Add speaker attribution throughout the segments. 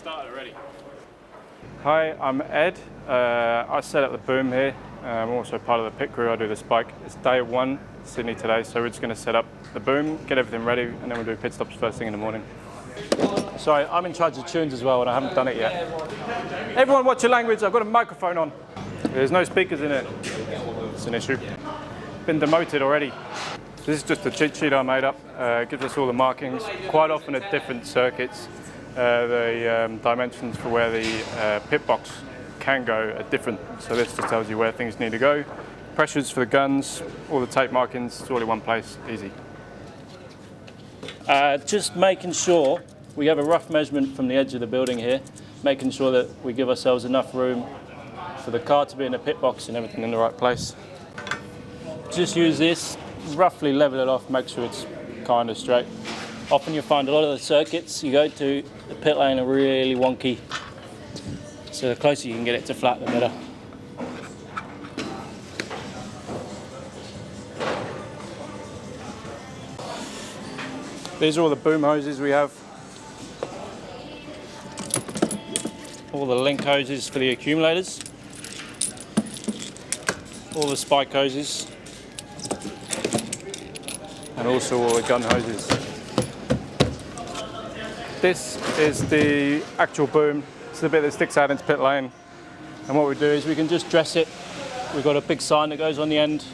Speaker 1: started already.
Speaker 2: Hi, I'm Ed. I set up the boom here. I'm also part of the pit crew. I do the spike. It's day 1, Sydney today, so we're just going to set up the boom, get everything ready, and then we'll do pit stops first thing in the morning. Sorry, I'm in charge of tunes as well, and I haven't done it yet. Everyone watch your language. I've got a microphone on. There's no speakers in it. It's an issue. Been demoted already. This is just a cheat sheet I made up. It gives us all the markings, quite often at different circuits. The dimensions for where the pit box can go are different. So this just tells you where things need to go. Pressures for the guns, all the tape markings, it's all in one place, easy. Just making sure we have a rough measurement from the edge of the building here, making sure that we give ourselves enough room for the car to be in the pit box and everything in the right place. Just use this, roughly level it off, make sure it's kind of straight. Often you'll find a lot of the circuits you go to, the pit lane are really wonky. So the closer you can get it to flat, the better. These are all the boom hoses we have. All the link hoses for the accumulators. All the spike hoses. And also all the gun hoses. This is the actual boom. It's the bit that sticks out into pit lane. And what we do is we can just dress it. We've got a big sign that goes on the end.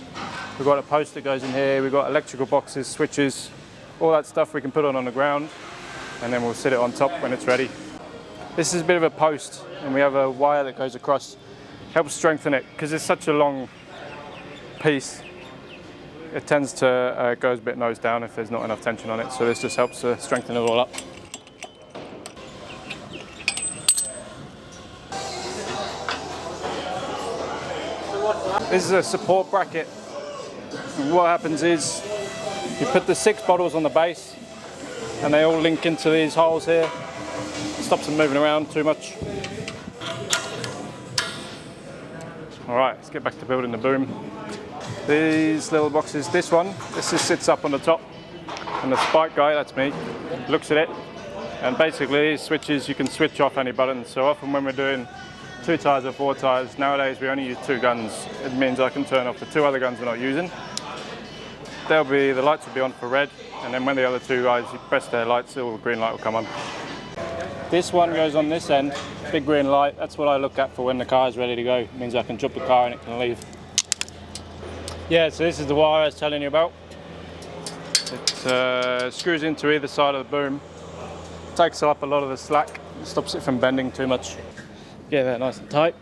Speaker 2: We've got a post that goes in here. We've got electrical boxes, switches, all that stuff we can put on the ground. And then we'll sit it on top when it's ready. This is a bit of a post, and we have a wire that goes across. Helps strengthen it, because it's such a long piece. It tends to go a bit nose down if there's not enough tension on it. So this just helps strengthen it all up. This is a support bracket. And what happens is you put the 6 bottles on the base and they all link into these holes here. It stops them moving around too much. All right, let's get back to building the boom. These little boxes, this just sits up on the top, and the spike guy, that's me, looks at it, and basically these switches, you can switch off any buttons. So often when we're doing 2 tires or 4 tires, nowadays we only use 2 guns. It means I can turn off the 2 other guns we're not using. The lights will be on for red, and then when the other 2 guys, you press their lights, the green light will come on. This one goes on this end, big green light. That's what I look at for when the car is ready to go. It means I can drop the car and it can leave. Yeah, so this is the wire I was telling you about. It screws into either side of the boom. Takes up a lot of the slack, stops it from bending too much. Get that nice and tight.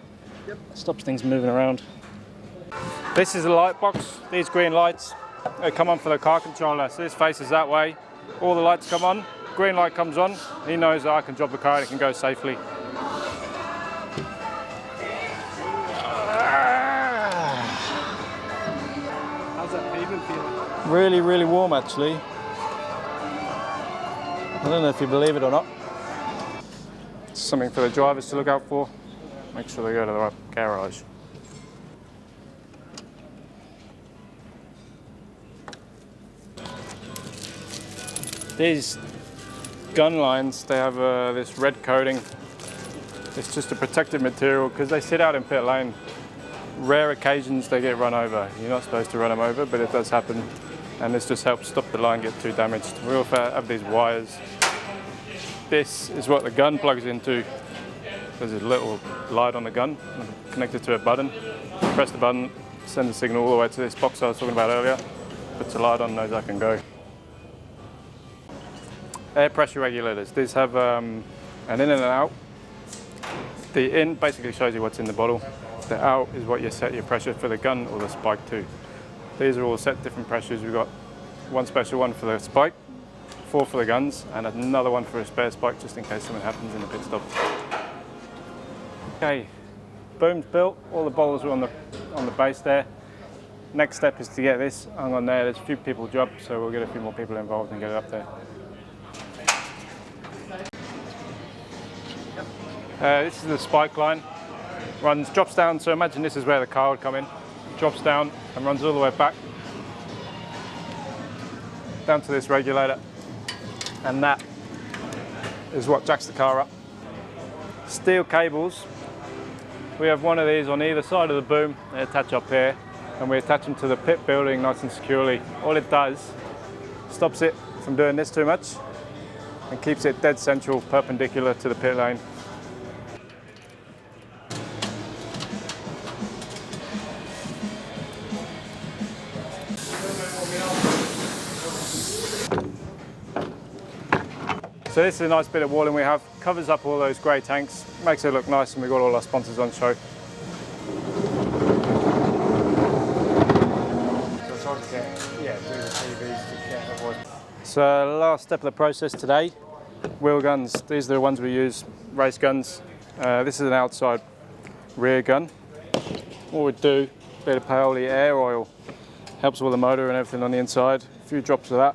Speaker 2: Stops things moving around. This is a light box. These green lights, they come on for the car controller. So this faces that way. All the lights come on. Green light comes on. He knows that I can drop the car and it can go safely.
Speaker 1: How's that pavement feeling?
Speaker 2: Really, really warm actually. I don't know if you believe it or not. It's something for the drivers to look out for. Make sure they go to the right garage. These gun lines, they have this red coating. It's just a protective material because they sit out in pit lane. Rare occasions they get run over. You're not supposed to run them over, but it does happen. And this just helps stop the line get too damaged. We also have these wires. This is what the gun plugs into. There's a little light on the gun connected to a button. Press the button, send the signal all the way to this box I was talking about earlier. Puts a light on, knows I can go. Air pressure regulators. These have an in and an out. The in basically shows you what's in the bottle. The out is what you set your pressure for the gun or the spike to. These are all set different pressures. We've got one special one for the spike, 4 for the guns, and another one for a spare spike just in case something happens in the pit stop. Okay, boom's built. All the bottles are on the base there. Next step is to get this hung on there. There's a few people job, so we'll get a few more people involved and get it up there. This is the spike line. Drops down, so imagine this is where the car would come in. Drops down and runs all the way back down to this regulator, and that is what jacks the car up. steel cables. We have one of these on either side of the boom. They attach up here, and we attach them to the pit building nice and securely. All it does, stops it from doing this too much and keeps it dead central, perpendicular to the pit lane. So this is a nice bit of walling we have, covers up all those grey tanks, makes it look nice, and we've got all our sponsors on show. So last step of the process today, wheel guns. These are the ones we use, race guns. This is an outside rear gun. What we do, a bit of Paoli air oil, helps with the motor and everything on the inside. A few drops of that.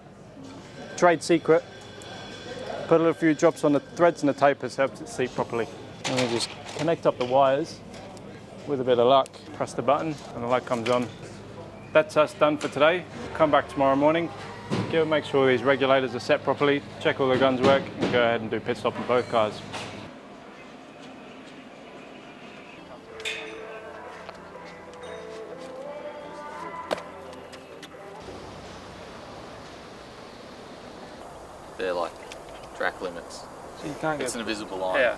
Speaker 2: Trade secret. Put a few drops on the threads and the tapers, helps it seat properly. And then just connect up the wires with a bit of luck. Press the button and the light comes on. That's us done for today. Come back tomorrow morning, make sure these regulators are set properly, check all the guns work, and go ahead and do pit stop on both cars.
Speaker 3: They're like track limits.
Speaker 1: So you can't
Speaker 3: It's an invisible line.
Speaker 2: Yeah.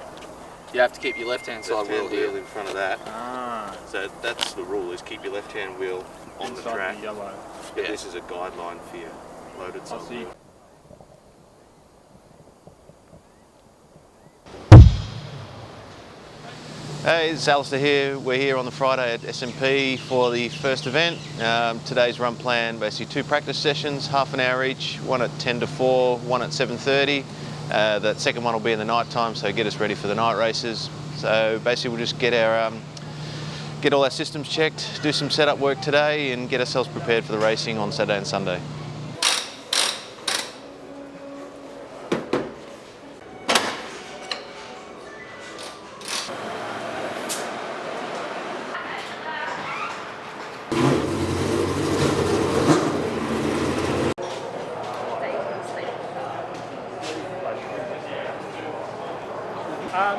Speaker 3: You have to keep your left-hand side wheel here.
Speaker 4: in front of that.
Speaker 3: Ah.
Speaker 4: So that's the rule, is keep your left-hand wheel on the track.
Speaker 1: the yellow.
Speaker 4: But
Speaker 3: Yeah.
Speaker 4: this is a guideline for your loaded side wheel. Hey, it's Alistair here. We're here on the Friday at SMP for the first event. Today's run plan, basically 2 practice sessions, half an hour each, one at 10 to 4, one at 7:30. That second one will be in the night time, so get us ready for the night races. So basically we'll just get all our systems checked, do some setup work today, and get ourselves prepared for the racing on Saturday and Sunday.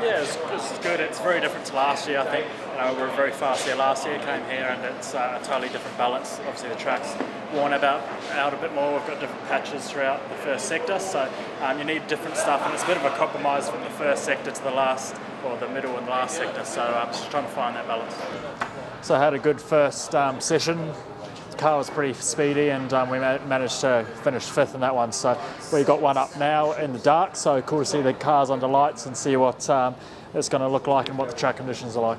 Speaker 5: Yeah, it's good. It's very different to last year, I think. We were very fast here last year, came here, and it's a totally different balance. Obviously the track's worn out a bit more. We've got different patches throughout the first sector, so you need different stuff, and it's a bit of a compromise from the first sector to the last, or the middle and last sector, so I'm just trying to find that balance. So I had a good first session. The car was pretty speedy, and we managed to finish 5th in that one. So we got one up now in the dark, so cool to see the cars under lights and see what it's going to look like and what the track conditions are like.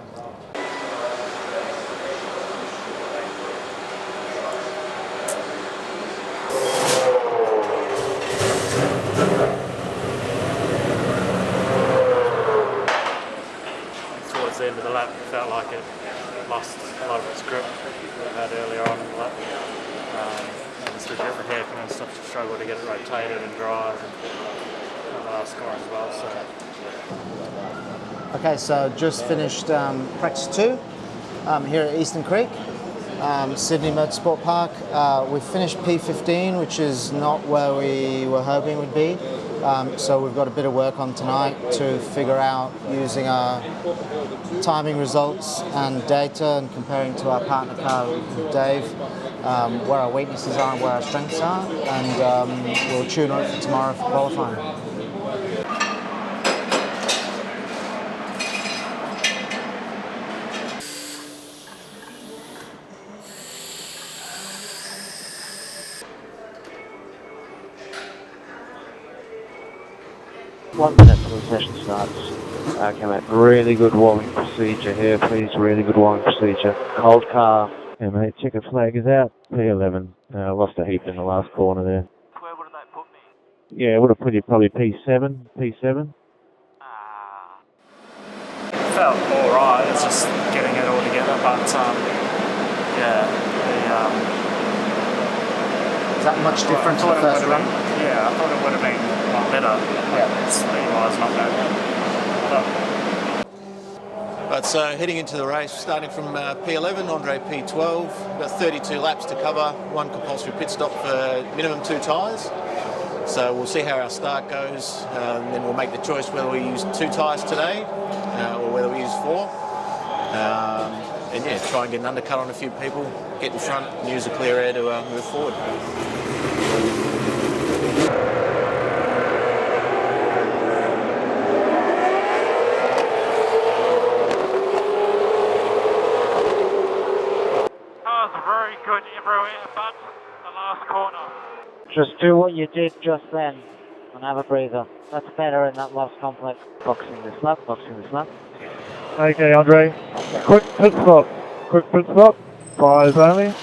Speaker 5: Towards the end of the lap, it felt like it lost a lot of its grip it had earlier on in the lap. And especially at the hairpin and stuff, to struggle to get it rotated and drive, and the last score as well. So.
Speaker 6: Okay, so just finished practice 2 here at Eastern Creek, Sydney Motorsport Park. We finished P15, which is not where we were hoping it would be. So we've got a bit of work on tonight to figure out, using our timing results and data and comparing to our partner car with Dave, where our weaknesses are and where our strengths are, and we'll tune on it for tomorrow for qualifying.
Speaker 7: One minute till the session starts. Okay, mate. Really good warming procedure here, please. Really good warming procedure. Cold car. Okay, mate. Checker flag is out. P11. Lost a heap in the last corner there.
Speaker 5: Where would that put me?
Speaker 7: Yeah, it would have put you probably P7. P7.
Speaker 5: It felt alright. It's just getting it all together, but yeah.
Speaker 6: Is that much different to the first run?
Speaker 5: Yeah, I thought it would have been a lot better. Yeah. Speed-wise, not bad.
Speaker 4: Right, so heading into the race, starting from P11, Andre P12, about 32 laps to cover, 1 compulsory pit stop for minimum 2 tyres. So we'll see how our start goes, and then we'll make the choice whether we use 2 tyres today or whether we use 4. And yeah, try and get an undercut on a few people, get in front, and use a clear air to move forward.
Speaker 2: That was very good everywhere but the last corner.
Speaker 7: Just do what you did just then and have a breather. That's better in that last complex. Boxing this lap, boxing this lap.
Speaker 8: Okay, Andre. Quick pit stop. Quick pit stop. Fires only.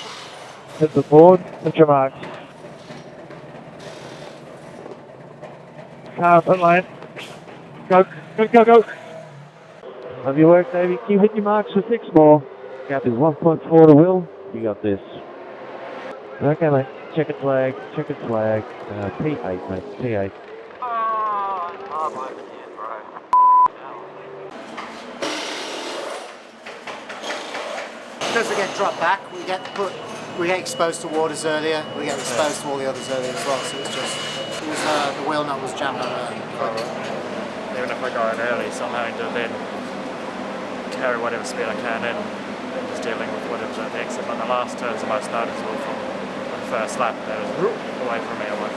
Speaker 8: Hit the board. Hit your marks. Car pit lane. Go, go, go, go. Have you worked, Davey? Keep hitting your marks for 6 more. Gap is 1.4 to Will. You got this. Okay, mate. Checkered flag. Checkered flag. P8, mate. P8.
Speaker 6: Because we get dropped back, we get exposed to waters earlier, we get exposed to all the others earlier as well, so it was the wheel nut was jammed on early.
Speaker 5: Even if we're going early, so I'm having to then carry whatever speed I can in and just dealing with whatever's at the exit. But the last turn's the most noticeable from the first lap. That was away from me, I won't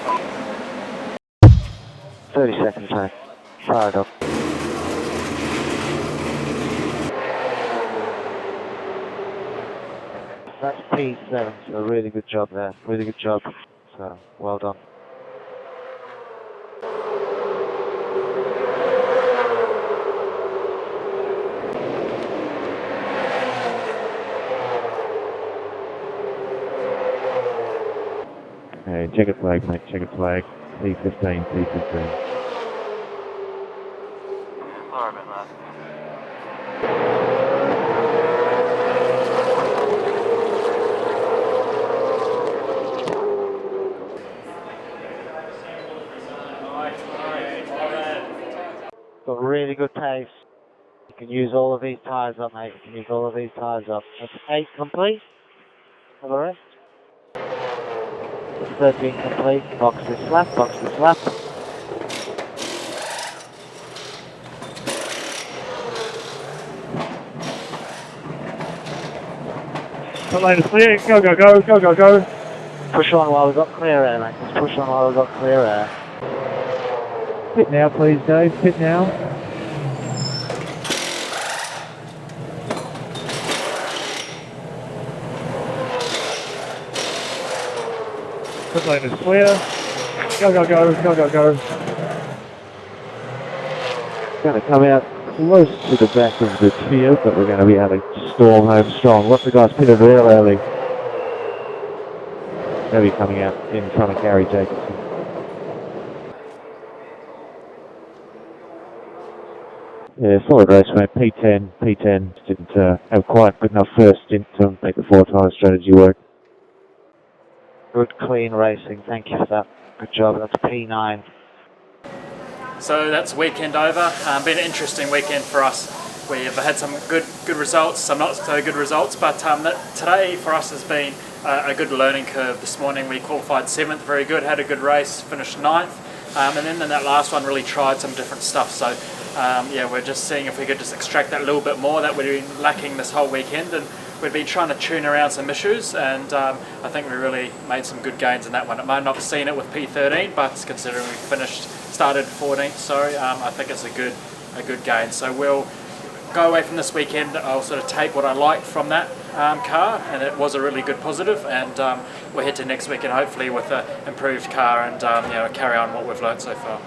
Speaker 7: 30 seconds, mate. Fired up. That's P7, so really good job there. Really good job. So, well done. Hey, check it flag, mate. Check it flag. P15, P15.
Speaker 3: Sorry about that.
Speaker 7: Got really good pace. You can use all of these tyres up, mate. You can use all of these tyres up. That's 8 complete. Have a rest. That's 13 complete. Box this lap, box this lap.
Speaker 8: Pit lane is clear. Go, go, go, go, go, go.
Speaker 7: Push on while we've got clear air, mate. Just push on while we've got clear air.
Speaker 8: Pit now, please, Dave. Pit now. Pit lane is clear. Go, go, go, go, go, go.
Speaker 7: Going to come out close to the back of the field, but we're going to be able to storm home strong. Lots of guys pitted real early. They'll be coming out in front of Gary Jacobson. Yeah, solid race, mate. P10 didn't have quite good enough first stint to make the 4-tyre strategy work. Good, clean racing. Thank you for that. Good job. That's P9.
Speaker 5: So that's weekend over. Been an interesting weekend for us. We've had some good results, some not so good results, but today for us has been a good learning curve. This morning we qualified 7th, very good, had a good race, finished 9th, and then in that last one really tried some different stuff. So yeah, we're just seeing if we could just extract that a little bit more that we've been lacking this whole weekend, and we've been trying to tune around some issues, and I think we really made some good gains in that one. I might not have seen it with P13, but considering we started 14th, sorry, I think it's a good gain. So we'll go away from this weekend. I'll sort of take what I liked from that car, and it was a really good positive, and we'll head to next weekend hopefully with an improved car and you know, carry on what we've learned so far.